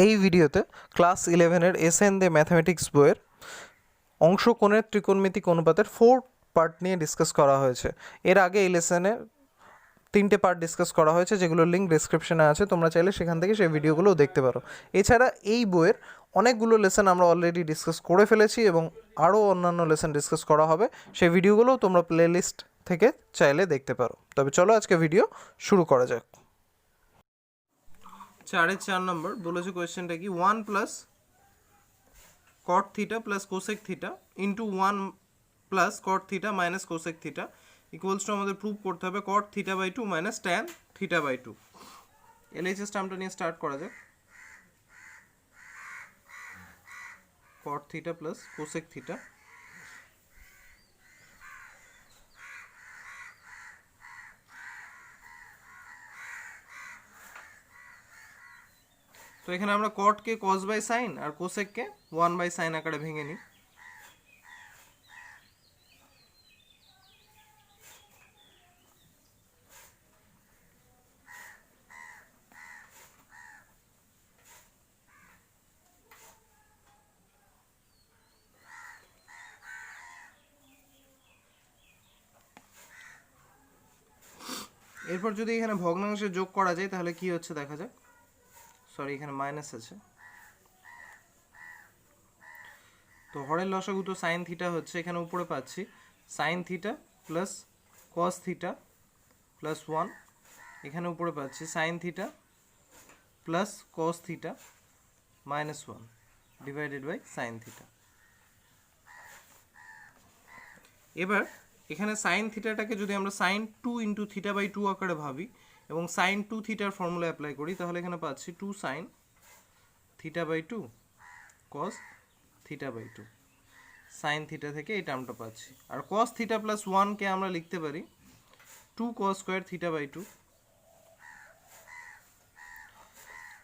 এই ভিডিওতে class 11-এর SN দে mathematics বইয়ের অংশকোণের ত্রিকোণমিতিক অনুপাতের 4 পার্ট নিয়ে ডিসকাস করা হয়েছে। এর আগে এই লেসনে 3টে পার্ট ডিসকাস করা হয়েছে, যেগুলোর লিঙ্ক ডিসক্রিপশনে আছে, তোমরা চাইলে সেখান থেকে সেই ভিডিওগুলোও দেখতে পারো। এছাড়া এই বইয়ের অনেকগুলো লেসন আমরা অলরেডি ডিসকাস করে ফেলেছি এবং আরও অন্যান্য লেসন ডিসকাস করা হবে, সেই ভিডিওগুলোও তোমরা প্লেলিস্ট থেকে চাইলে দেখতে পারো। তবে চলো আজকে ভিডিও শুরু করা যাক। 4 নম্বর বলেছে কোয়েশ্চেনটা কি, 1 plus cot theta plus cosec theta into 1 plus cot theta minus cosec theta equals to আমাদের প্রুভ করতে হবে cot theta by 2 minus tan theta by 2। LHS টার্মটা নিয়ে স্টার্ট করা যাক। cot theta plus cosec theta তো এখানে আমরা cot কে cos বাই সাইন আর কোসেক কে 1 বাই সাইন আকারে ভেঙে নিই। এরপর যদি এখানে ভগ্নাংশে যোগ করা যায় তাহলে কি হচ্ছে দেখা যাক। সরি, এখানে মাইনাস আছে, তো হরের লসাগু তো সাইন থিটা হচ্ছে, এখানে উপরে পাচ্ছি sine theta plus cos theta plus 1, এখানে উপরে পাচ্ছি sine theta plus cos theta minus 1 divided by sine theta. এবার এখানে সাইন থিটাটাকে যদি আমরা সাইন 2 ইন্টু থিটা বাই 2 আকারে ভাবি এবং সাইন 2 থিটার ফর্মুলা অ্যাপ্লাই করি, তাহলে এখানে পাচ্ছি 2 sine theta by 2 cos theta by 2। Sine theta থেকে এই টার্মটা পাচ্ছি, আর কস থিটা প্লাস 1কে আমরা লিখতে পারি 2 কস স্কোয়ার থিটা বাই 2।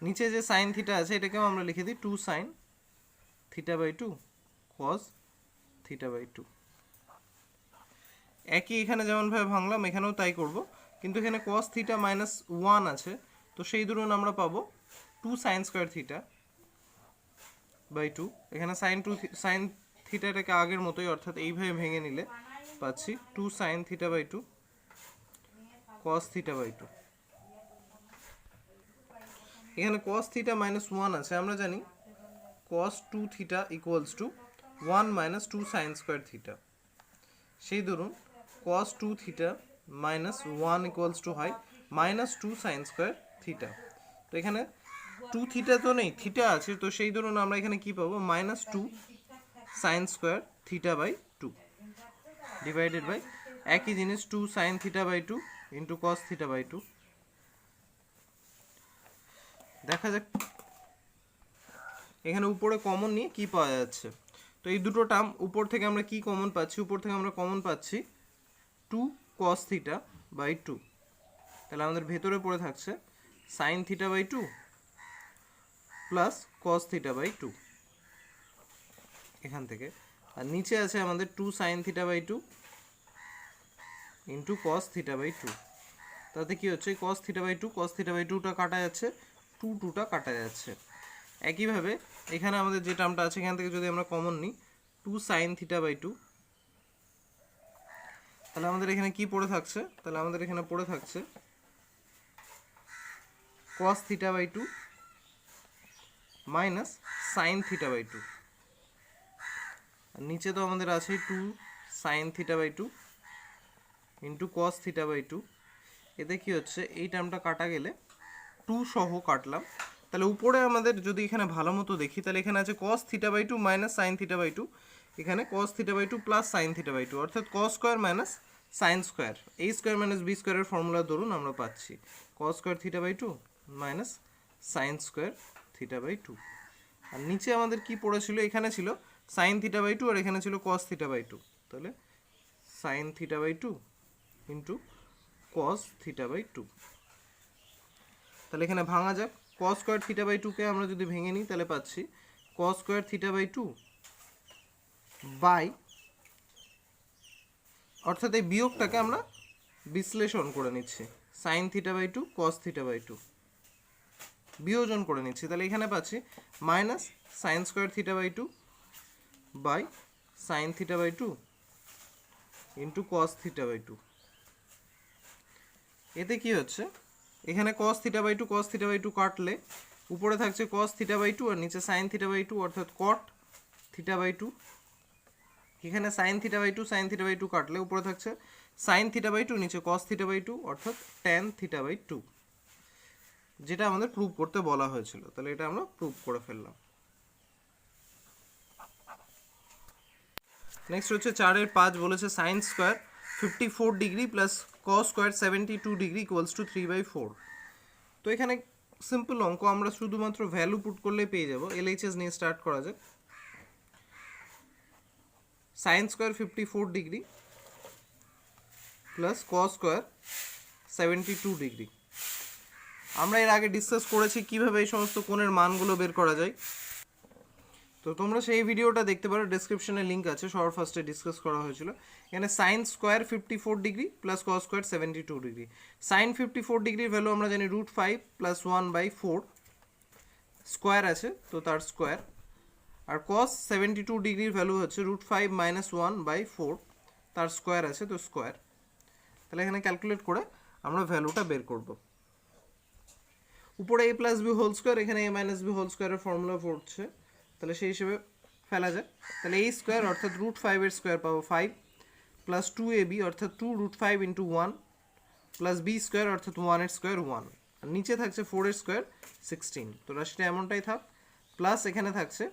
নিচে যে সাইন থিটা আছে এটাকেও আমরা লিখে দিই 2 sine theta by 2 cos theta by 2। একই এখানে যেমনভাবে ভাঙলাম এখানেও তাই করব, কিন্তু এখানে কস থিটা মাইনাস 1 আছে, তো সেই দরুন আমরা পাবো 2 সাইন স্কোয়ার থিটা বাই 2। এখানে সাইন থিটাটাকে আগের মতোই অর্থাৎ এইভাবে ভেঙে নিলে পাচ্ছি 2 sine theta by 2 cos theta by 2। এখানে কস থিটা মাইনাস 1 আছে, আমরা জানি cos 2 theta equals to 1 minus 2 sine square theta, সেই ধরুন cos 2 theta minus 1 equals to হয় মাইনাস 2 সাইন স্কোয়ার থিটা। তো এখানে 2 থিটা তো নেই, থিটা আছে, তো সেই ধরুন আমরা এখানে কি পাবো minus 2 sine square theta by 2 divided by একই জিনিস 2 sine theta by 2 into cos theta by 2। দেখা যাক এখানে উপরে কমন নিয়ে কি পাওয়া যাচ্ছে। তো এই দুটো টার্ম উপর থেকে আমরা কি কমন পাচ্ছি, উপর থেকে আমরা কমন পাচ্ছি 2 cos থিটা বাই 2, তাহলে আমাদের ভেতরে পড়ে থাকছে sine theta by 2 plus cos theta by 2 এখান থেকে, আর নিচে আছে আমাদের 2 sine theta by 2 into cos theta by 2। তাতে কি হচ্ছে cos theta by 2 cos theta by 2টা কাটা যাচ্ছে, 2টা কাটা যাচ্ছে। একইভাবে এখানে আমাদের যে টার্মটা আছে এখান থেকে যদি আমরা কমন নিই 2 সাইন থিটা বাই 2, তাহলে আমাদের এখানে কি পড়ে থাকছে, তাহলে আমাদের এখানে পড়ে থাকছে cos theta by 2 minus sine theta by 2, আর নিচে তো আমাদের আছে 2 sine theta by 2 into cos theta by 2। এতে কি হচ্ছে এই টার্মটা কাটা গেলে 2 সহ কাটলাম, তাহলে উপরে আমাদের যদি এখানে ভালো মতো দেখি তাহলে এখানে আছে cos theta by 2 minus sine theta by 2, এখানে cos theta by 2 plus sine theta by 2, অর্থাৎ cos square minus sine square, a square minus B স্কোয়ারের ফর্মুলা ধরুন আমরা পাচ্ছি cos square theta by 2 minus sine square theta by 2। আর নিচে আমাদের কি পড়েছিল, এখানে ছিল সাইন থিটা বাই 2 আর এখানে ছিল cos থিটা বাই 2, তাহলে sine theta by 2 into cos theta by 2। তাহলে এখানে ভাঙা যাক, cos স্কোয়ার থিটা বাই 2কে আমরা যদি ভেঙে নিই তাহলে পাচ্ছি cos square theta by 2 by, অর্থাৎ এই বিয়োগটাকে আমরা বিশ্লেষণ করে নিচ্ছি sine theta by 2 cos theta by 2 বিয়োজন করে নিচ্ছি, তাহলে এখানে পাচ্ছি minus sine square theta by two by sine theta by two into cos theta by two. এতে কি হচ্ছে, এখানে কস থিটা বাই টু কাটলে উপরে থাকছে কস থিটা বাই টু আর নিচে সাইন থিটা বাই টু অর্থাৎ কট থিটা বাই টু। এখানে সাইন থিটা বাই টু কাটলে উপরে থাকছে সাইন থিটা বাই টু, নিচে কস থিটা বাই টু অর্থাৎ ট্যান থিটা বাই টু, যেটা আমাদের প্রুভ করতে বলা হয়েছিল। তাহলে এটা আমরা প্রুভ করে ফেললাম। নেক্সট হচ্ছে 4-5 বলেছে sign square 54 degree plus cos square 72 degree equals to 3/4। তো এখানে সিম্পল অঙ্ক, আমরা শুধুমাত্র ভ্যালু পুট করলে পেয়ে যাব। এলএইচএস নিয়ে স্টার্ট করা যাক। Sign square 54 degree plus cos square 72 degree. আমরা এর আগে ডিসকাস করেছি কিভাবে এই সমস্ত কোণের মানগুলো বের করা যায়, তো তোমরা সেই ভিডিওটা দেখতে পারো, ডেসক্রিপশনে লিঙ্ক আছে। সবার ফার্স্টে ডিসকাস করা হয়েছিল। এখানে sine square 54 degree plus cos square 72 degree. Sine 54 ডিগ্রির ভ্যালু আমরা জানি √5 প্লাস 1/4, স্কোয়ার আছে তো তার স্কোয়ার। আর কস 72 ডিগ্রির ভ্যালু হচ্ছে √5 মাইনাস 1/4, তার স্কোয়ার আছে তো স্কোয়ার। তাহলে এখানে ক্যালকুলেট করে আমরা ভ্যালুটা বের করব। উপরে a plus B whole square, এখানে a মাইনাস বি হোল স্কোয়ারের ফর্মুলা পড়ছে, তাহলে সেই হিসেবে ফেলা যায়। তাহলে a স্কোয়ার অর্থাৎ √5 এর স্কোয়ার পাবো 5 প্লাস 2ab অর্থাৎ 2√5 ইন্টু 1 প্লাস b স্কোয়ার অর্থাৎ 1 এর স্কোয়ার 1, আর নিচে থাকছে 4 এর স্কোয়ার 16। তো রাশিটা এমনটাই থাক। প্লাস এখানে থাকছে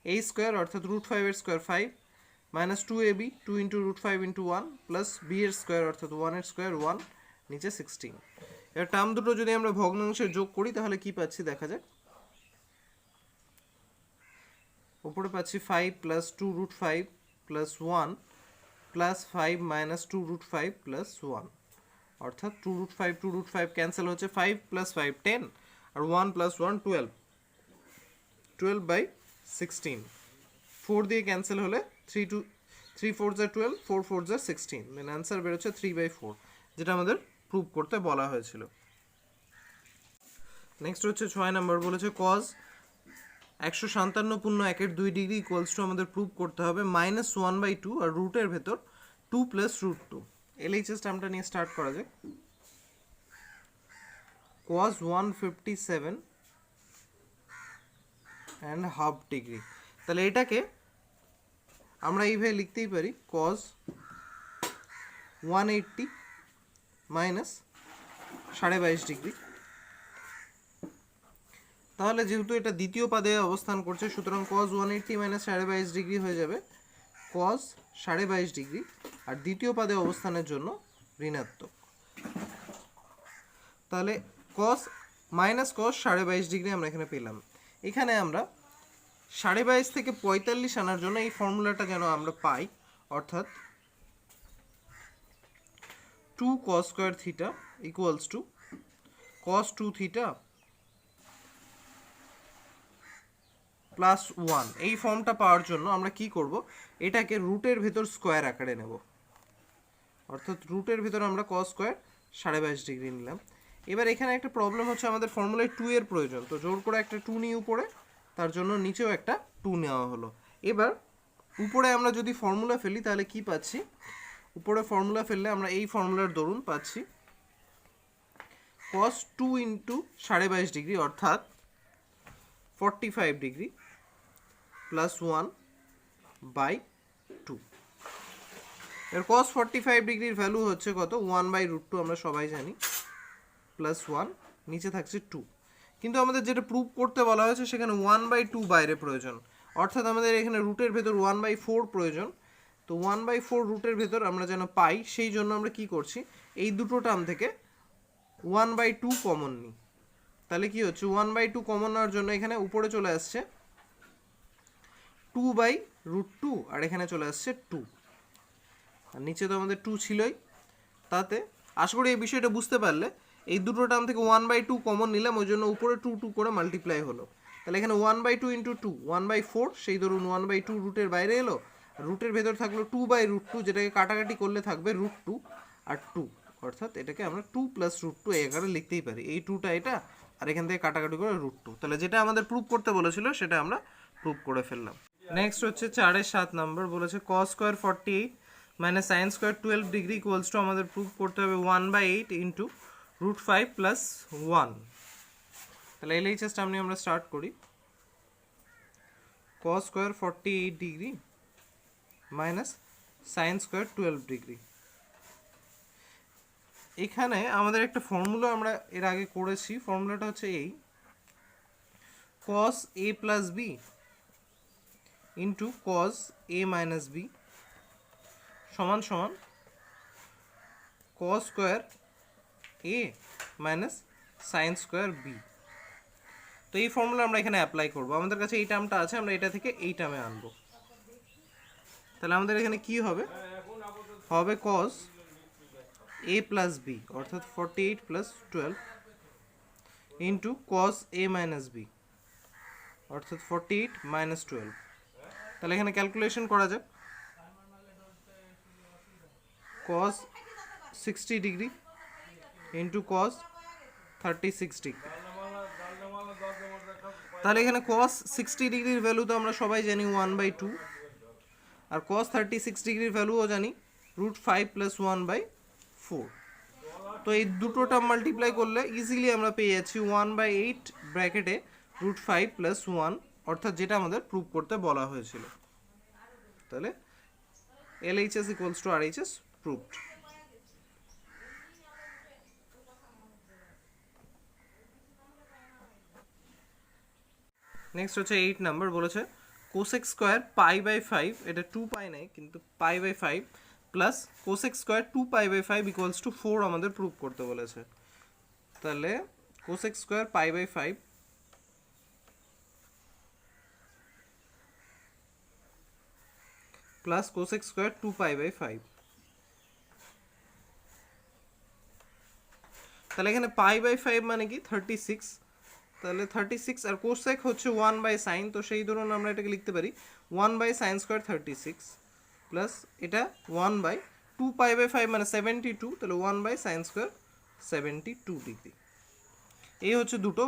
a স্কোয়ার অর্থাৎ √5 এর square 5 minus 2ab 2 into √5 into 1 plus b এর স্কোয়ার অর্থাৎ 1 এর স্কোয়ার 1, নিচে 16। এর টার্ম দুটো যদি আমরা ভগ্নাংশে যোগ করি তাহলে কি পাচ্ছি দেখা যাক। উপরে পাচ্ছি 5 plus 2√5 plus 1 plus 5 minus 2√5 plus 1, অর্থাৎ 2√5 ক্যান্সেল হচ্ছে, 5 প্লাস 5 10 আর 1 প্লাস 1 12/16। 4 দিয়ে ক্যান্সেল হলে 3 4 12, 4 4 16, দেন অ্যান্সার বেরোচ্ছে 3/4, যেটা আমাদের প্রুভ করতে বলা হয়েছিল। নেক্সট হচ্ছে 6 নম্বর বলেছে কজ 157 পূর্ণ 1/2 ডিগ্রি ইকুয়ালস টু আমাদের প্রুভ করতে হবে -1/2 আর রুটের ভেতর 2 প্লাস √2। এলএইচএস টার্মটা নিয়ে স্টার্ট করা যায়। cos 157.5 ডিগ্রি, তাহলে এটাকে আমরা এইভাবে লিখতেই পারি cos 180 মাইনাস 22.5 ডিগ্রি। তাহলে যেহেতু এটা দ্বিতীয় পাদে অবস্থান করছে, সুতরাং cos 180 মাইনাস 22.5 ডিগ্রি হয়ে যাবে cos 22.5 ডিগ্রি, আর দ্বিতীয় পাদে অবস্থানের জন্য ঋণাত্মক। তাহলে cos মাইনাস cos 22.5 ডিগ্রি আমরা এখানে পেলাম। এখানে আমরা 22.5 থেকে 45 আনার জন্য এই ফর্মুলাটা যেন আমরা পাই, অর্থাৎ 2 cos square theta equals two cos 2 theta plus 1। এই ফর্মটা পাওয়ার জন্য আমরা কি করব, এটাকে রুটের ভেতর স্কোয়ার আকারে নেব, অর্থাৎ রুটের ভেতর আমরা cos স্কোয়ার 22.5 ডিগ্রি নিলাম। এবার এখানে একটা প্রবলেম হচ্ছে, আমাদের ফর্মুলায় 2 এর প্রয়োজন, তো জোর করে একটা 2 নিই উপরে, তার জন্য নিচেও একটা 2 নেওয়া হলো। এবার উপরে আমরা যদি ফর্মুলা ফেলি তাহলে কি পাচ্ছি, উপরে ফর্মুলা ফেললে আমরা এই ফর্মুলার দরুন পাচ্ছি cos 2 ইন্টু 22.5 ডিগ্রি অর্থাৎ 45 ডিগ্রি প্লাস 1/2। এর cos 45 ডিগ্রির ভ্যালু হচ্ছে কত, 1/√2 আমরা সবাই জানি, প্লাস 1, নিচে থাকছে 2। কিন্তু আমাদের যেটা প্রুভ করতে বলা হয়েছে সেখানে 1/2 বাইরে প্রয়োজন, অর্থাৎ আমাদের এখানে রুটের ভেতর 1/4 প্রয়োজন। তো 1/4 রুটের ভেতর আমরা যেন পাই, সেই জন্য আমরা কি করছি, এই দুটো টার্ম থেকে 1/2 কমন নিই। তাহলে কি হচ্ছে, 1/2 কমন নেওয়ার জন্য এখানে উপরে চলে আসছে 2/√2 আর এখানে চলে আসছে 2, আর নিচে তো আমাদের 2 ছিলই। তাতে আশা করি এই বিষয়টা বুঝতে পারলে, এই দুটো টার্ম থেকে 1/2 কমন নিলাম, ওই জন্য উপরে 2 করে মাল্টিপ্লাই হলো। তাহলে এখানে 1/2 ইন্টু 2 1/4, সেই ধরুন 1/2 রুটের বাইরে এলো, আর রুটের ভেতর থাকলো 2/√2, যেটাকে কাটাকাটি করলে থাকবে √2 আর 2, অর্থাৎ এটাকে আমরা 2 প্লাস √2 এই আকারে লিখতেই পারি। এই 2টা এটা আর এখান থেকে কাটাকাটি করে √2। তাহলে যেটা আমাদের প্রুভ করতে বলেছিল সেটা আমরা প্রুভ করে ফেললাম। নেক্সট হচ্ছে 4-এর 7 নম্বর, বলেছে cos square 48 minus sine square 12 degree equals to আমাদের প্রুভ করতে হবে 1/8 ইন্টু √5 প্লাস 1। তাহলে LHS টার্ম নিয়ে আমরা স্টার্ট করি। cos square 48 degree minus sine square 12 degree. এখানে আমাদের একটা ফর্মুলা আমরা এর আগে করেছি, ফর্মুলাটা হচ্ছে এই cos a plus b into cos a minus b সমান সমান cos square a minus sine square b। তো এই ফর্মুলা আমরা এখানে অ্যাপ্লাই করব। আমাদের কাছে এই টার্মটা আছে, আমরা এটা থেকে এই টার্মে আনবো। তাহলে আমাদের এখানে কি হবে, হবে cos a প্লাস b অর্থাৎ 48 plus 12 into cos a minus b অর্থাৎ 48 মাইনাস 12। তাহলে এখানে ক্যালকুলেশন করা যাক। cos 60 degree into cos 36 degree. তাহলে এখানে cos 60 ডিগ্রির ভ্যালু তো আমরা সবাই জানি 1/2, আর cos 36 ডিগ্রির ভ্যালুও জানি √5 প্লাস 1/4। তো এই দুটো টার্ম মাল্টিপ্লাই করলে ইজিলি আমরা পেয়ে যাচ্ছি 1/8 ব্র্যাকেটে √5 প্লাস 1, অর্থাৎ যেটা আমাদের প্রুভ করতে বলা হয়েছিল। তাহলে LHS equals to RHS proved. Next হচ্ছে 8 নাম্বার, বলেছে কোসেক স্কোয়ার π/5, এটা 2π নাই কিন্তু π/5 plus cosec square 2π/5 equals to 4 আমাদের প্রুভ করতে বলেছে। তাহলে cosec square π/5 plus cosec square 2π/5। তাহলে এখানে π/5 মানে কি 36, তাহলে 36 আর কোসেক হচ্ছে 1/sin, তো সেই ধরুন আমরা এটাকে লিখতে পারি 1/sin স্কোয়ার 36 প্লাস এটা 1/2π/5 মানে 72, তাহলে 1/sin স্কোয়ার 72 ডিগ্রি। এই হচ্ছে দুটো,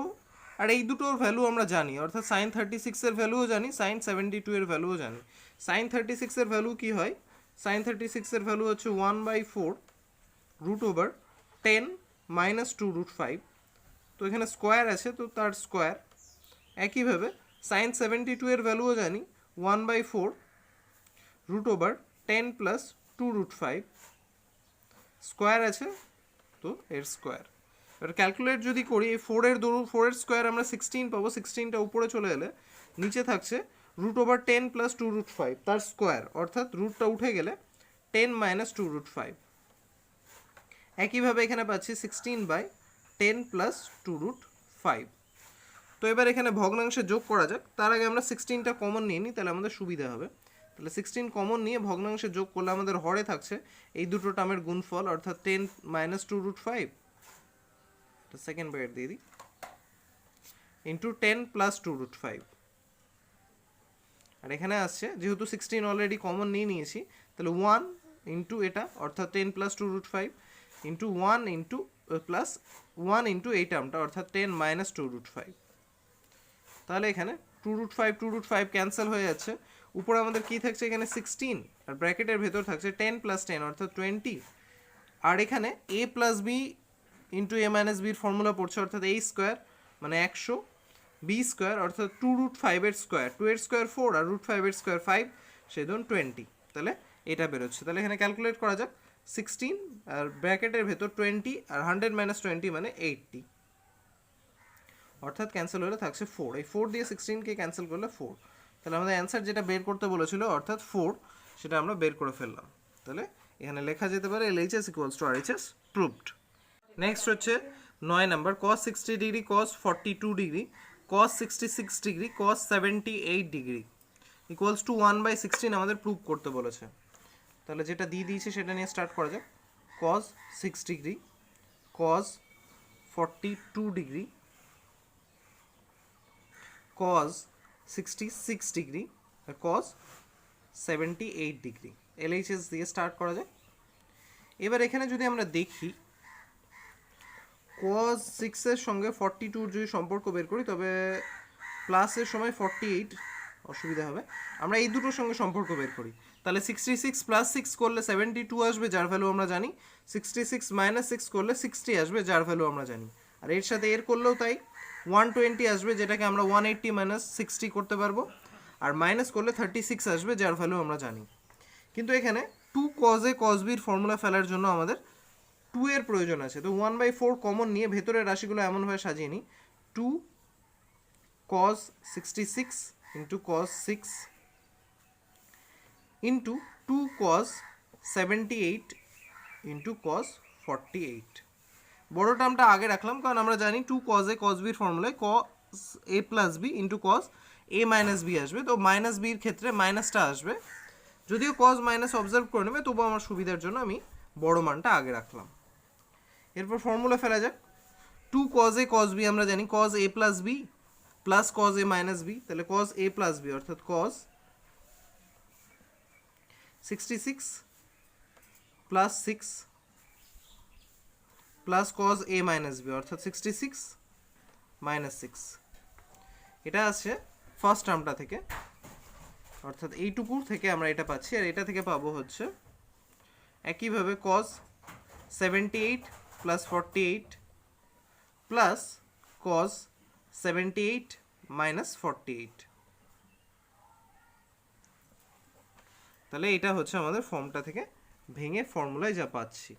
আর এই দুটোর ভ্যালু আমরা জানি, অর্থাৎ sin 36 এর ভ্যালুও জানি, sin 72 এর ভ্যালুও জানি। sin 36 এর ভ্যালু কি হয়, sin 36 এর ভ্যালু হচ্ছে 1/4 √10 মাইনাস 2 √5, তো এখানে স্কোয়ার আছে তো তার স্কোয়ার। একইভাবে sin 72 এর ভ্যালুও জানি 1/4 √10 প্লাস 2 √5, স্কোয়ার আছে তো এর স্কোয়ার। এবার ক্যালকুলেট যদি করি, এই 4 এর স্কোয়ার আমরা 16 পাবো, 16টা উপরে চলে এলে নিচে থাকছে √10 প্লাস 2 √5 তার স্কোয়ার, অর্থাৎ রুটটা উঠে গেলে 10 মাইনাস 2 √5। একইভাবে এখানে পাচ্ছি 16/10 প্লাস 2 √5। তো এবার এখানে ভগ্নাংশে যোগ করা যাক, তার আগে আমরা 16টা কমন নিয়ে নিই, তাহলে আমাদের সুবিধা হবে। তাহলে 16 কমন নিয়ে ভগ্নাংশে যোগ করলে আমাদের হরে থাকছে এই দুটো টার্মের গুণফল, অর্থাৎ 10 মাইনাস 2 √5, তো সেকেন্ড ব্র্যাকেট দিয়ে দিই, ইন্টু 10 প্লাস 2 √5। আর এখানে আসছে যেহেতু 16 অলরেডি কমন নিয়ে নিয়েছি, তাহলে 1 ইন্টু এটা অর্থাৎ 10 plus 2 √5 into 1 into plus 1 into এই টার্মটা অর্থাৎ 10 মাইনাস 2 √5। তাহলে এখানে 2 √5 ক্যান্সেল হয়ে যাচ্ছে, উপরে আমাদের কি থাকছে এখানে 16, আর ব্র্যাকেটের ভেতর থাকছে 10 প্লাস 10 অর্থাৎ 20, আর এখানে a plus b into a minus বির ফর্মুলা পড়ছে, অর্থাৎ a স্কোয়ার মানে 100, b স্কোয়ার অর্থাৎ 2 √5 এর স্কোয়ার, 2 এর স্কোয়ার 4 আর √5 এর স্কোয়ার 5, সেই ধরুন 20। তাহলে এটা বেরোচ্ছে। তাহলে এখানে ক্যালকুলেট করা যাক, 16 আর ব্র্যাকেটের ভেতর 20 আর 100 মাইনাস 20 মানে 80, অর্থাৎ ক্যান্সেল হলে থাকছে 4। এই 4 দিয়ে 16কে ক্যান্সেল করলে 4, তাহলে আমাদের অ্যান্সার যেটা বের করতে বলেছিল অর্থাৎ 4, সেটা আমরা বের করে ফেললাম। তাহলে এখানে লেখা যেতে পারে LHS equals to RHS proved. Next হচ্ছে 9 number, cos 60 degree cos 42 degree cos 66 degree cos 78 degree equals to 1/16 আমাদের প্রুভ করতে বলেছে। তাহলে যেটা দিয়ে দিয়েছে সেটা নিয়ে স্টার্ট করা যাক। cos 6 degree cos 42 degree cos 66 degree আর cos 78 ডিগ্রি LHS দিয়ে স্টার্ট করা যায়। এবার এখানে যদি আমরা দেখি cos 6 এর সঙ্গে 42 যদি সম্পর্ক বের করি তবে প্লাসের সময় 48 অসুবিধা হবে, আমরা এই দুটোর সঙ্গে সম্পর্ক বের করি। তাহলে 66 প্লাস 6 করলে 72 আসবে, যার ভ্যালু আমরা জানি। 66 মাইনাস 6 করলে 60 আসবে, যার ভ্যালু আমরা জানি। আর এর সাথে এর করলেও তাই, 120 আসবে, যেটাকে আমরা 180 মাইনাস 60 করতে পারবো। আর মাইনাস করলে 36 আসবে, যার ভ্যালু আমরা জানি। কিন্তু এখানে 2 cos a cos b এর ফর্মুলা ফেলার জন্য আমাদের 2 এর প্রয়োজন আছে। তো 1/4 কমন নিয়ে ভেতরের রাশিগুলো এমনভাবে সাজিয়ে নিই, 2 cos 66 into cos 6 into 2 cos 78 into cos 48। বড় টার্মটা আগে রাখলাম কারণ আমরা জানি 2 cos a cos b এর ফর্মুলায় cos a plus b into cos a minus b আসবে, তো মাইনাস b এর ক্ষেত্রে মাইনাসটা আসবে। যদিও cos মাইনাস অবজার্ভ করে নেবে, তবুও আমার সুবিধার জন্য আমি বড় মানটা আগে রাখলাম। এরপর ফর্মুলা ফেলা যাক। 2 cos a cos b আমরা জানি cos a plus b plus cos a minus b, তাহলে cos a প্লাস b অর্থাৎ cos 66 plus 6 plus cos a minus b অর্থাৎ 66 মাইনাস 6। এটা আছে ফার্স্ট টার্মটা থেকে, অর্থাৎ এইটুকুর থেকে আমরা এটা পাচ্ছি। আর এটা থেকে পাবো হচ্ছে একইভাবে cos 78 plus 48 plus cos 78 minus 48। তাহলে এটা হচ্ছে আমাদের ফর্মটা থেকে ভেঙে ফর্মুলায় যা পাচ্ছি।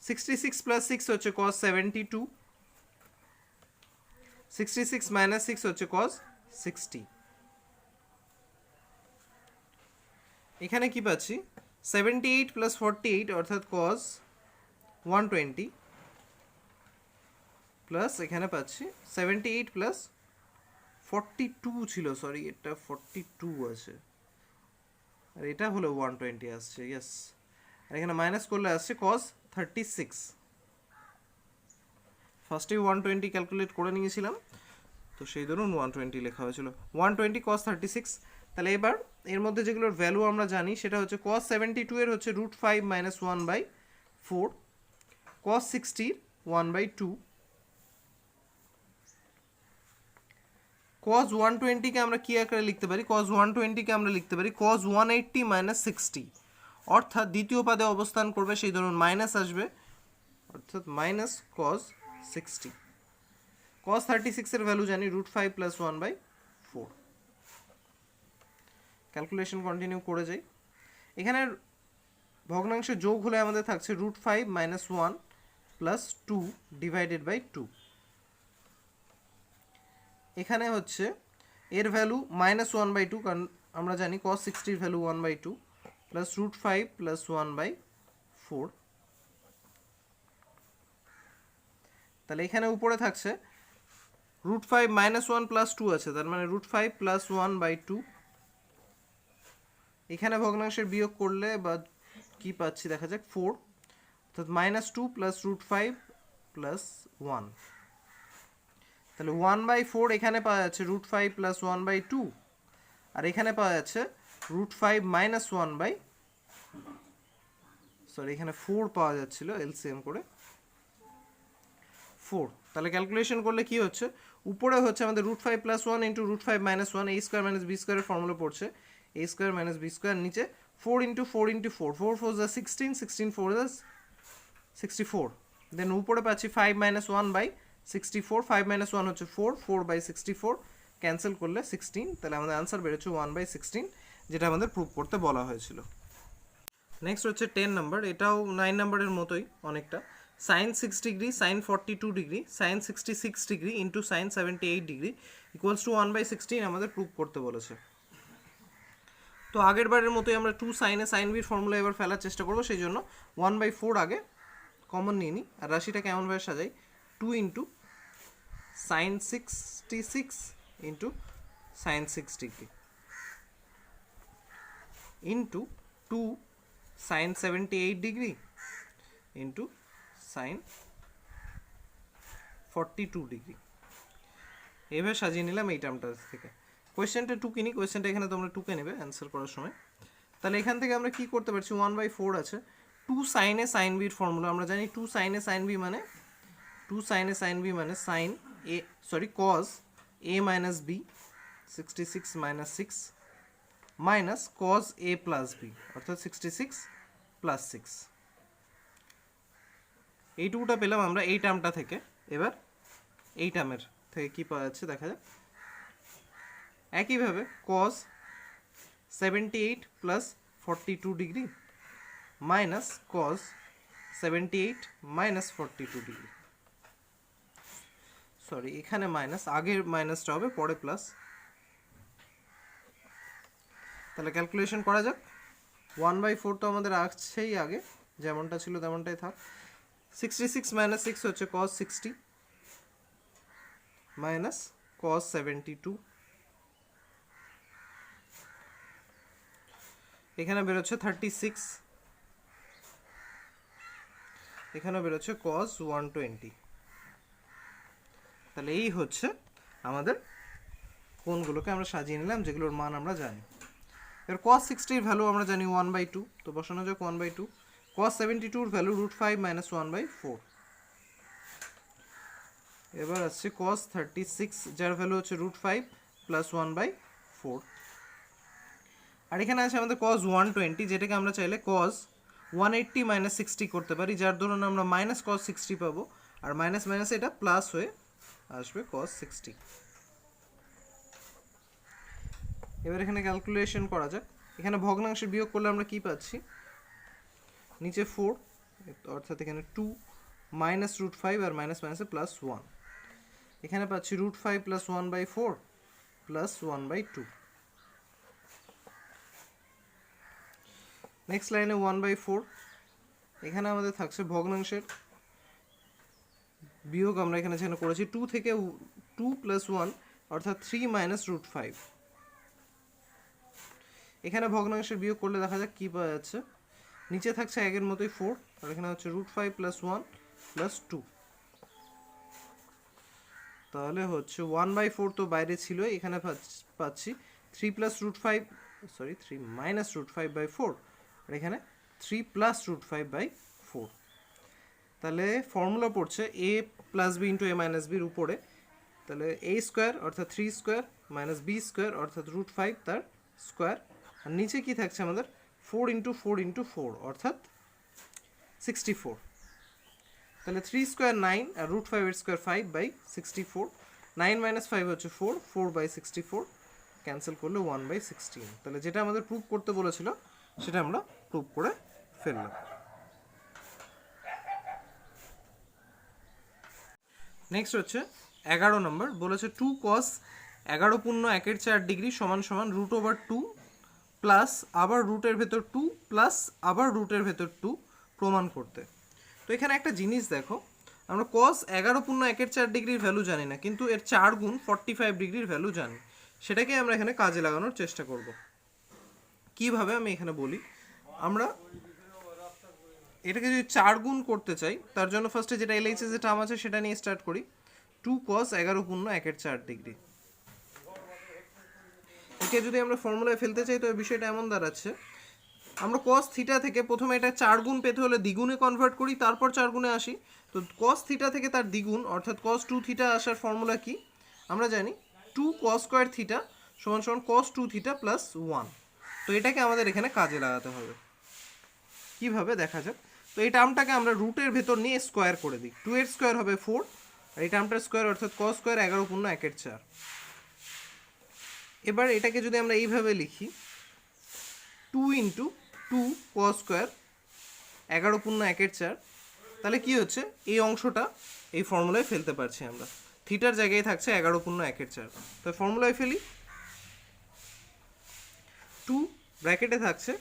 66 প্লাস 6 হচ্ছে cos 72, 66 মাইনাস 6 হচ্ছে cos 60। এখানে কি পাচ্ছি 78 প্লাস 48 অর্থাৎ cos 120 প্লাস এখানে পাচ্ছি 78 প্লাস 42 ছিল, সরি এটা 42 আছে আর এটা হলো 120 আসছে, ইয়েস। আর এখানে মাইনাস করলে আসছে cos 36। ফার্স্টেই 120 ক্যালকুলেট করে নিয়েছিলাম, তো সেই ধরুন 120 লেখা হয়েছিল, 120 cos 36। তাহলে এবার এর মধ্যে যেগুলোর ভ্যালু আমরা জানি সেটা হচ্ছে cos 72 এর হচ্ছে √5 মাইনাস 1/4, cos 60 1/2, cos 120 কে আমরা কি আকারে লিখতে পারি, cos 120 কে আমরা লিখতে পারি cos 180 মাইনাস 60, অর্থাৎ দ্বিতীয় পদে অবস্থান করবে, সেই ধরুন মাইনাস আসবে, অর্থাৎ মাইনাস cos 60। cos 36 এর ভ্যালু জানি √5 প্লাস 1/4। ক্যালকুলেশন কন্টিনিউ করে যাই। এখানে ভগ্নাংশ যোগ হলে আমাদের থাকছে √5 মাইনাস 1 প্লাস 2 ডিভাইডেড বাই 2। এখানে হচ্ছে এর ভ্যালু মাইনাস 1/2, কারণ আমরা জানি cos 60 এর ভ্যালু 1/2 প্লাস √5 প্লাস 1/4। তাহলে এখানে উপরে থাকছে √5 মাইনাস 1 প্লাস 2 আছে, তার মানে √5 প্লাস 1/2। এখানে ভগ্নাংশের বিয়োগ করলে বা কি পাচ্ছি দেখা যাক 4, অর্থাৎ মাইনাস 2 প্লাস √5 প্লাস 1। তাহলে 1/4 এখানে পাওয়া যাচ্ছে √5 প্লাস 1/2, আর এখানে পাওয়া যাচ্ছে √5 মাইনাস এখানে 4 পাওয়া যাচ্ছিল এলসিএম করে 4। তাহলে ক্যালকুলেশন করলে কি হচ্ছে, উপরে হচ্ছে আমাদের √5 plus 1 into √5 minus 1, a square minus b স্কোয়ারের ফর্মুলা পড়ছে a square minus b square, নিচে 4 ইন্টু 4 ইন্টু 4, 4 4 যা 16, 16 4 যা 64। দেন উপরে পাচ্ছি 5 মাইনাস 1/64, 5 মাইনাস 1 হচ্ছে 4, 4/64 ক্যান্সেল করলে 16। তাহলে আমাদের আনসার বেরোচ্ছে 1/16, যেটা আমাদের প্রুভ করতে বলা হয়েছিল। নেক্সট হচ্ছে 10 নাম্বার, এটাও 9 নাম্বারের মতোই অনেকটা। sin 6 degree sin 42 degree sin 66 degree into sin 78 degree equals to 1/16 আমাদের প্রুভ করতে বলেছে। তো আগের বারের মতোই আমরা 2 sin a sin b এর ফর্মুলা এবার ফেলার চেষ্টা করবো, সেই জন্য 1/4 আগে কমন নিয়ে নিই। আর রাশিটা কেমনভাবে সাজাই, 2 into sin 66 into sin 6 degree into 2 sin 78 degree into sin 42 degree. এইভাবে সাজিয়ে নিলাম এই টার্মটা থেকে। কোয়েশ্চেনটা টুকে নিই, কোয়েশ্চেনটা এখানে তোমরা টুকে নেবে অ্যান্সার করার সময়। তাহলে এখান থেকে আমরা কি করতে পারছি, 1/4 আছে, 2 sin a sin b এর ফর্মুলা আমরা জানি, 2 sin a sin b মানে 2 sin a sin b মানে sin a cos a minus b 66 minus 6 minus cos a plus b অর্থাৎ 66 plus 6। এইটুকুটা পেলাম আমরা এই টার্মটা থেকে। এবার এই টার্মের থেকে কি পাওয়া যাচ্ছে দেখা যাক। একইভাবে cos 78 plus 42 degree minus cos 78 minus 42 degree, sorry এখানে মাইনাস, আগের মাইনাসটা হবে পরে প্লাস। তাহলে ক্যালকুলেশন করা যাক। 1/4 তো আমাদের আসছেই আগে, যেমনটা ছিল তেমনটাই থাক। 66 minus 6 হচ্ছে cos 60 মাইনাস cos 72, এখানে বেরোচ্ছে 36, এখানে বেরোচ্ছে cos 120। তাহলে এই হচ্ছে আমাদের কোণগুলোকে আমরা সাজিয়ে নিলাম যেগুলোর মান আমরা জানি। এবার cos 60 এর ভ্যালু আমরা জানি 1/2, তো বসানো যাক 1/2। cos 72 এর ভ্যালু √5 - 1/4। এবার আসছে cos 36 যার ভ্যালু হচ্ছে √5 + 1/4। আর এখানে আছে আমাদের cos 120 যেটাকে আমরা চাইলে cos 180 - 60 করতে পারি, যার দরুন আমরা মাইনাস cos 60 পাবো, আর মাইনাস মাইনাস এটা প্লাস হয়ে আসবে cos 60। এবার এখানে ক্যালকুলেশন করা যাক। এখানে ভগ্নাংশের বিয়োগ করলে আমরা কি পাচ্ছি, নিচে 4 অর্থাৎ এখানে 2 মাইনাস √5 আর মাইনাস মাইনাসে +1, এখানে পাচ্ছি √5 + 1/4 + 1/2। নেক্সট লাইনে 1/4, এখানে আমাদের থাকছে ভগ্নাংশের বিয়োগ আমরা এখানে যেখানে করেছি 2 থেকে 2 + 1 অর্থাৎ 3 মাইনাস √5। এখানে ভগ্নাংশের বিয়োগ করলে দেখা যাক কি পাওয়া যাচ্ছে। নিচে থাকছে আগের মতোই 4, আর এখানে হচ্ছে √5 + 1 + 2। তাহলে হচ্ছে 1/4 তো বাইরে ছিল, এখানে পাচ্ছি 3 মাইনাস √5/4, আর এখানে 3 + √5/4। তাহলে ফর্মুলা পড়ছে a + b × a - b এর উপরে। তাহলে a স্কোয়ার অর্থাৎ 3 স্কোয়ার মাইনাস b স্কোয়ার অর্থাৎ √5 তার স্কোয়ার, আর নিচে কি থাকছে আমাদের 4 × 4 × 4 অর্থাৎ 64। তাহলে 3 স্কোয়ার 9 আর √5 এর স্কোয়ার 5/64। 9 - 5 হচ্ছে 4, 4/64 ক্যান্সেল করলে 1/16। তাহলে যেটা আমাদের প্রুভ করতে বলেছিল সেটা আমরা প্রুভ করে ফেললাম। নেক্সট হচ্ছে 11 নম্বর, বলেছে 2 cos 11 * 1/4 সমান সমান √/2 প্লাস আবার রুটের ভেতর 2 প্লাস আবার রুটের ভেতর 2 প্রমাণ করতে। তো এখানে একটা জিনিস দেখো, আমরা cos 11 * 1/4 ভ্যালু জানি না, কিন্তু এর 4 গুণ 45 ডিগ্রির ভ্যালু জানি। সেটাকে আমরা এখানে কাজে লাগানোর চেষ্টা করব। কিভাবে আমি এখানে বলি, আমরা এটাকে যদি 4 গুণ করতে চাই তার জন্য ফার্স্টে যেটা LHS এর টার্ম আছে সেটা নিয়ে স্টার্ট করি। 2 cos 11 * 1/4। একে যদি আমরা ফর্মুলায় ফেলতে চাই তো এই বিষয়টা এমন দাঁড়াচ্ছে, আমরা cos থিটা থেকে প্রথমে এটা 4 গুণ পেতে হলে দ্বিগুণে কনভার্ট করি, তারপর 4 গুণে আসি। তো cos থিটা থেকে তার দ্বিগুণ অর্থাৎ cos 2 থিটা আসার ফর্মুলা কি আমরা জানি, 2 cos স্কয়ার থিটা সমান সমান cos 2 থিটা প্লাস 1। তো এটাকে আমাদের এখানে কাজে লাগাতে হবে। কিভাবে দেখা যাক। তো এই টার্মটাকে আমরা রুটের ভেতর নিয়ে স্কোয়ার করে দিই। 2 এর স্কোয়ার হবে 4, আর এই টার্মটার স্কোয়ার অর্থাৎ cos স্কয়ার 11/1/4। এবার এটাকে যদি আমরা এইভাবে লিখি 2 × 2 cos স্কয়ার 11/1/4, তাহলে কি হচ্ছে এই অংশটা এই ফর্মুলায় ফেলতে পারছি আমরা। থিটার জায়গায় থাকছে 11/1/4। তো ফর্মুলায় ফেলি, 2 ব্র্যাকেটে থাকছে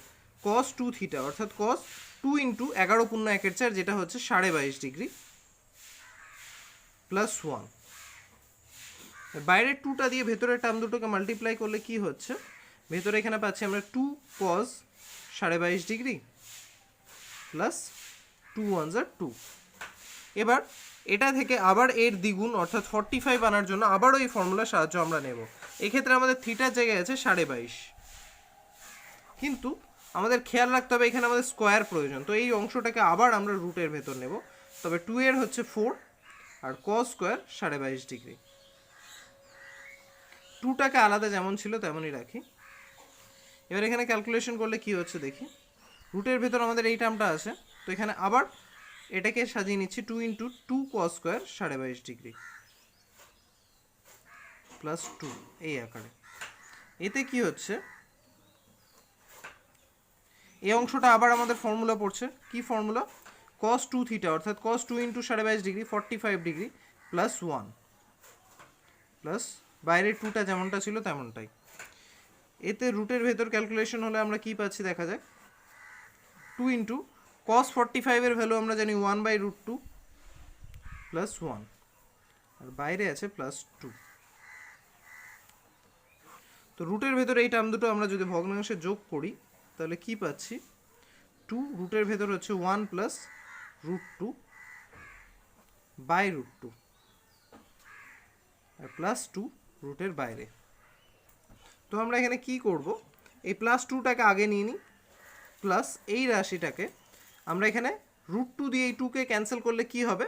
cos 2 থিটা অর্থাৎ cos 2 × 11/1/4 যেটা হচ্ছে 22.5 ডিগ্রি প্লাস 1। বাইরের 2টা দিয়ে ভেতরের টার্ম দুটোকে মাল্টিপ্লাই করলে কি হচ্ছে, ভেতরে এখানে পাচ্ছি আমরা 2 cos 22.5 degree plus 2 1s are 2। এবার এটা থেকে আবার এর দ্বিগুণ অর্থাৎ 45 আনার জন্য আবারও এই ফর্মুলার সাহায্য আমরা নেব। এক্ষেত্রে আমাদের থিটার জায়গায় আছে 22.5, কিন্তু আমাদের খেয়াল রাখতে হবে এখানে আমাদের স্কোয়ার প্রয়োজন। তো এই অংশটাকে আবার আমরা রুটের ভেতর নেব। তবে 2 এর হচ্ছে 4 আর কস স্কোয়ার 22.5 ডিগ্রি। টুটাকে আলাদা যেমন ছিল তেমনই রাখি। এবার এখানে ক্যালকুলেশন করলে কি হচ্ছে দেখি। রুটের ভেতর আমাদের এই টার্মটা আছে, তো এখানে আবার এটাকে সাজিয়ে নিচ্ছি 2 into 2 cos square 22.5 degree plus 2 এই আকারে। এতে কি হচ্ছে, এই অংশটা আবার আমাদের ফর্মুলা পড়ছে, কি ফর্মুলা, cos 2 থিটা অর্থাৎ cos 2 into 22.5 degree 45 degree plus 1 plus বাইরের 2টা যেমনটা ছিল তেমনটাই। এতে রুটের ভেতর ক্যালকুলেশন হলে আমরা কি পাচ্ছি দেখা যায়, 2 ইন্টু cos 45 এর ভ্যালু আমরা জানি 1/√2 প্লাস 1 আর বাইরে আছে প্লাস 2। তো রুটের ভেতর এই টার্ম দুটো আমরা যদি ভগ্নাংশে যোগ করি তাহলে কি পাচ্ছি, 2 রুটের ভেতর হচ্ছে 1 প্লাস √2 বাই√2 আর প্লাস 2 রুটের বাইরে। তো আমরা এখানে কি করব, এই প্লাস 2টাকে আগে নিয়ে নিই, প্লাস এই রাশিটাকে আমরা এখানে √2 দিয়ে এই 2কে ক্যান্সেল করলে কি হবে,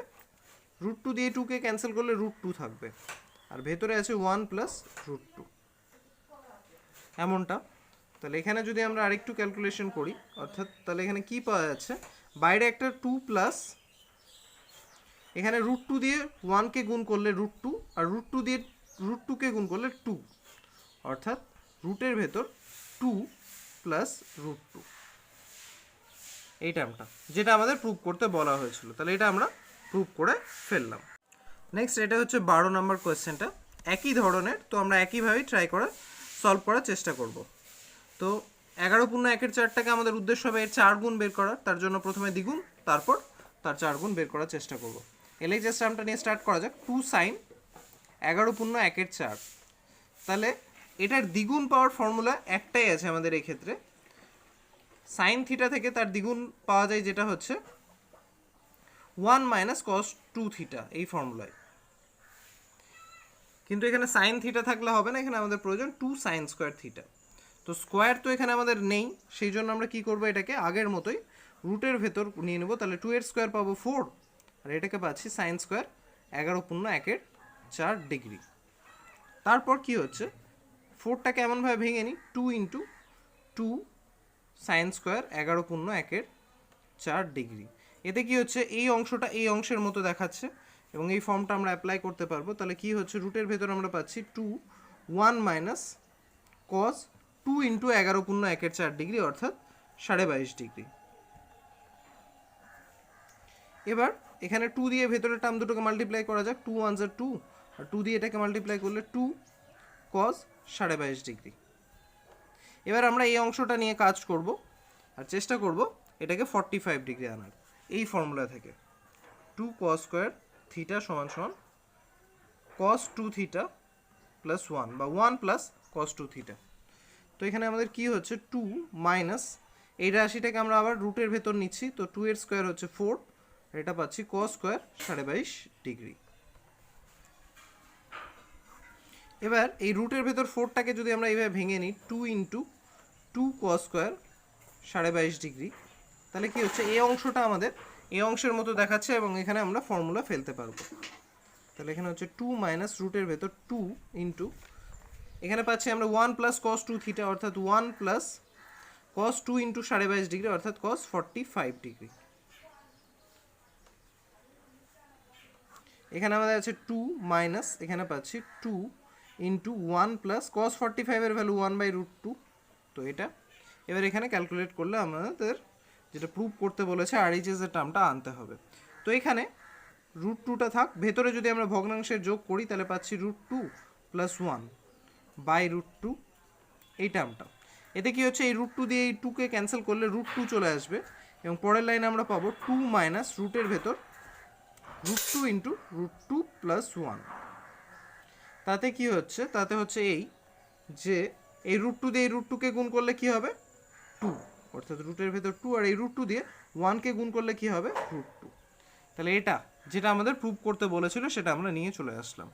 √2 দিয়ে 2কে ক্যান্সেল করলে √2 থাকবে আর ভেতরে আছে 1 প্লাস √2 এমনটা। তাহলে এখানে যদি আমরা আরেকটু ক্যালকুলেশন করি, অর্থাৎ তাহলে এখানে কি পাওয়া যাচ্ছে, বাইরে একটা 2 প্লাস এখানে √2 দিয়ে 1কে গুণ করলে √2 আর √2 দিয়ে √2কে গুণ করলে 2, অর্থাৎ রুটের ভেতর 2 প্লাস √2 এই টার্মটা, যেটা আমাদের প্রুভ করতে বলা হয়েছিল। তাহলে এটা আমরা প্রুভ করে ফেললাম। নেক্সট এটা হচ্ছে 12 নম্বর কোয়েশ্চেনটা, একই ধরনের, তো আমরা একইভাবেই ট্রাই করে সলভ করার চেষ্টা করব। তো 11/1/4টাকে আমাদের উদ্দেশ্য হবে এর 4 গুণ বের করার, তার জন্য প্রথমে দ্বিগুণ তারপর তার 4 গুণ বের করার চেষ্টা করব। এলএইচএস টার্মটা নিয়ে স্টার্ট করা যাক, 2 sin 11/1/4। তাহলে এটার দ্বিগুণ পাওয়ার ফর্মুলা একটাই আছে আমাদের এই ক্ষেত্রে, সাইন থিটা থেকে তার দ্বিগুণ পাওয়া যায় যেটা হচ্ছে 1 মাইনাস cos 2 থিটা এই ফর্মুলায়। কিন্তু এখানে সাইন থিটা থাকলে হবে না, এখানে আমাদের প্রয়োজন 2 sin স্কোয়ার থিটা। তো স্কোয়ার তো এখানে আমাদের নেই, সেই জন্য আমরা কি করব, এটাকে আগের মতোই রুটের ভেতর নিয়ে নেব। তাহলে 2 এর স্কোয়ার পাবো 4 আর এটাকে পাচ্ছি সাইন স্কোয়ার 11/1/4 ডিগ্রি। তারপর কি হচ্ছে, 4টাকে এমনভাবে ভেঙে নিই, 2 ইন্টু 2 সাইন স্কোয়ার 11/1/4 ডিগ্রি। এতে কি হচ্ছে, এই অংশটা এই অংশের মতো দেখাচ্ছে এবং এই ফর্মটা আমরা অ্যাপ্লাই করতে পারবো। তাহলে কি হচ্ছে, রুটের ভেতর আমরা পাচ্ছি 2 1 মাইনাস cos 2 ইন্টু 11/1/4 ডিগ্রি অর্থাৎ 22.5 ডিগ্রি। এবার এখানে 2 দিয়ে ভেতরের টার্ম দুটোকে মাল্টিপ্লাই করা যাক, 2 1 2 আর 2 দিয়ে এটাকে মাল্টিপ্লাই করলে 2 cos 22.5 ডিগ্রি। এবার আমরা এই অংশটা নিয়ে কাজ করব আর চেষ্টা করব এটাকে 45 ডিগ্রি আনার এই ফর্মুলা থেকে। 2 cos স্কোয়ার থিটা সমান সমান cos 2 থিটা প্লাস 1 বা 1 প্লাস cos 2 থিটা। তো এখানে আমাদের কি হচ্ছে, 2 মাইনাস এই রাশিটাকে আমরা আবার রুটের ভেতর নিচ্ছি, তো 2 এর স্কোয়ার হচ্ছে 4, এটা পাচ্ছি cos স্কোয়ার 22.5 ডিগ্রি। এবার এই রুটের ভেতর 4টাকে যদি আমরা এইভাবে ভেঙে নিই, 2 ইন্টু 2 cos স্কোয়ার 22.5 ডিগ্রি, তাহলে কি হচ্ছে, এই অংশটা আমাদের এই অংশের মতো দেখাচ্ছে এবং এখানে আমরা ফর্মুলা ফেলতে পারবো। তাহলে এখানে হচ্ছে 2 মাইনাস রুটের ভেতর 2 ইন্টু এখানে পাচ্ছি আমরা 1 প্লাস cos 2 থিটা অর্থাৎ 1 প্লাস cos 2 ইন্টু 22.5 ডিগ্রি অর্থাৎ cos 45 ডিগ্রি। এখানে আমাদের আছে 2 মাইনাস এখানে পাচ্ছি 2 ইন্টু 1 প্লাস cos 45 এর ভ্যালু 1/√2, তো এটা। এবার এখানে ক্যালকুলেট করলে আমাদের যেটা প্রুভ করতে বলেছে আরএইচএস এর টার্মটা আনতে হবে। তো এখানে √2টা থাক, ভেতরে যদি আমরা ভগ্নাংশের যোগ করি তাহলে পাচ্ছি √2 প্লাস 1 বাই√2 এই টার্মটা। এতে কি হচ্ছে, এই √2 দিয়ে এই 2কে ক্যান্সেল করলে √2 চলে আসবে এবং পরের লাইনে আমরা পাবো 2 মাইনাস রুটের ভেতর √2 ইন্টু √2 প্লাস 1। তাতে কি হচ্ছে, তাতে হচ্ছে এই যে এই √2 দিয়ে এই √2কে গুণ করলে কি হবে 2, অর্থাৎ রুটের ভেতর 2 আর এই √2 দিয়ে 1কে গুণ করলে কি হবে √2। তাহলে এটা যেটা আমাদের প্রুভ করতে বলেছিল সেটা আমরা নিয়ে চলে আসলাম।